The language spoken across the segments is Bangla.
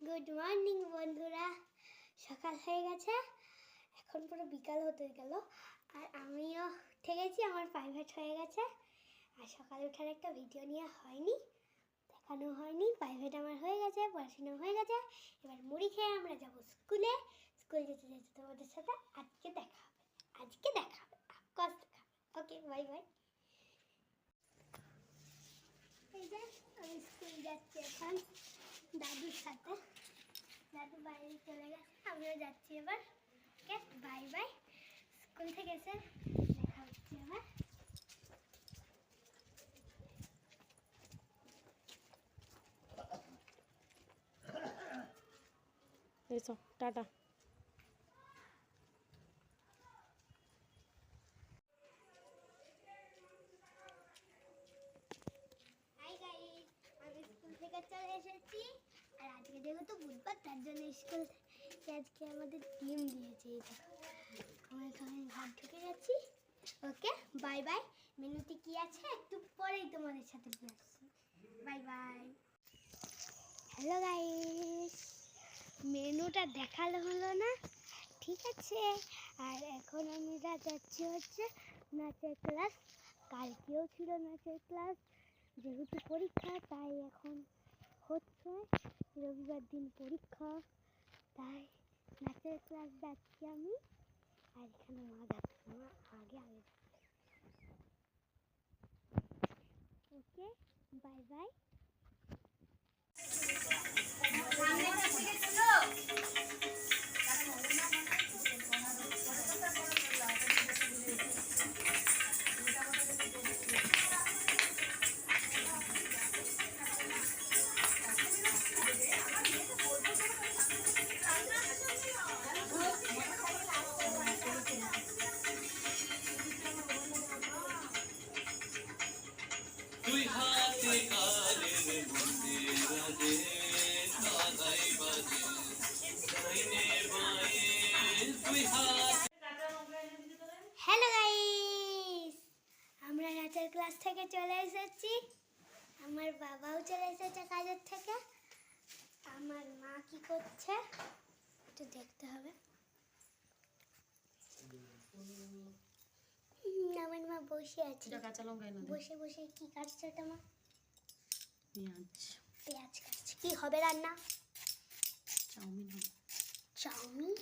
গুড মর্নিং বন্ধুরা। সকাল হয়ে গেছে, এখন পুরো বিকাল হতে গেল আর আমিও উঠে গেছি। আমার প্রাইভেট হয়ে গেছে আর সকালে ওঠার একটা ভিডিও নেওয়া হয়নি, দেখানো হয়নি। প্রাইভেট আমার হয়ে গেছে, পড়াশোনা হয়ে গেছে। এবার মুড়ি খেয়ে আমরা যাব স্কুলে। স্কুল যেতে যেতে তোমাদের সাথে আজকে দেখা হবে, কষ্ট খাবে। ওকে, বাই বাই। এই যে আমি স্কুল যাচ্ছি এখন দাদুর সাথে। দাদু বাইরে চলে গেছে, আমিও যাচ্ছি এবার। ওকে, বাই বাই। স্কুল থেকে এসে দেখা হচ্ছে আবার। এসো, টাটা। হাই গাইস, আমি স্কুল থেকে চলে এসেছি। আর আজকে যেহেতু বুধবার, তার জন্য স্কুল থেকে আজকে আমাদের ডিম দিয়েছে। এই দেখো, আমি ঘর ঢুকে যাচ্ছি। ওকে, বাই বাই। মেনুতে কি আছে একটু পরেই তোমাদের সাথে বলছি। Bye bye. হ্যালো গাইস, মেনুটা দেখালো হলো না, ঠিক আছে। আর এখন আমরা যাচ্ছি হচ্ছে নাচের ক্লাস। কালকেও ছিল নাচের ক্লাস, যেহেতু পরীক্ষা তাই এখন হচ্ছে রবিবার দিন পরীক্ষা, তাই নাচের ক্লাস যাচ্ছি আমি। আর এখানে মা যাচ্ছে, মা আগে ওকে, বাই বাই। তুই হাতে কালের মধ্যে রাজে সাদাই বাজে ডাইনে বাঁয়ে তুই হাত। হ্যালো গাইস, আমরা নাচের ক্লাস থেকে চলে এসেছি। আমার বাবাও চলে এসেছে কাজের থেকে। আমার মা কি করছে একটু দেখতে হবে। আমার মা বসে আছে, কাঁচা লঙ্কা এনে দে। বসে বসে কি কাটছে ওটা মা? পেঁয়াজ। কাটছে। কি হবে রান্না? চাউমিন হবে। চাউমিন?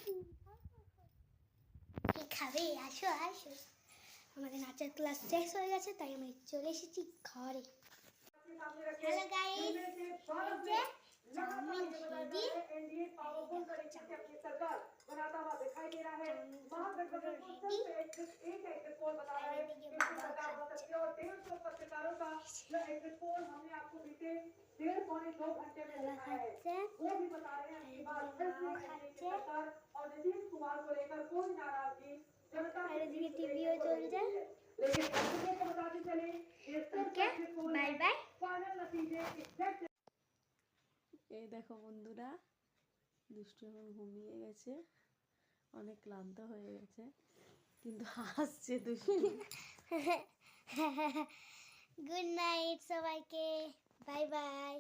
কি খাবে? আসো আসো। আমাদের নাচের ক্লাস শেষ হয়ে গেছে, তাই আমি চলে এসেছি ঘরে। Hello guys, chowmein ready. TV चलছে। Okay, bye bye. এই দেখো বন্ধুরা, দুষ্টু এখন ঘুমিয়ে গেছে, অনেক ক্লান্ত হয়ে গেছে, কিন্তু হাসছে দুষ্টু। গুড নাইট সবাইকে, বাই বাই।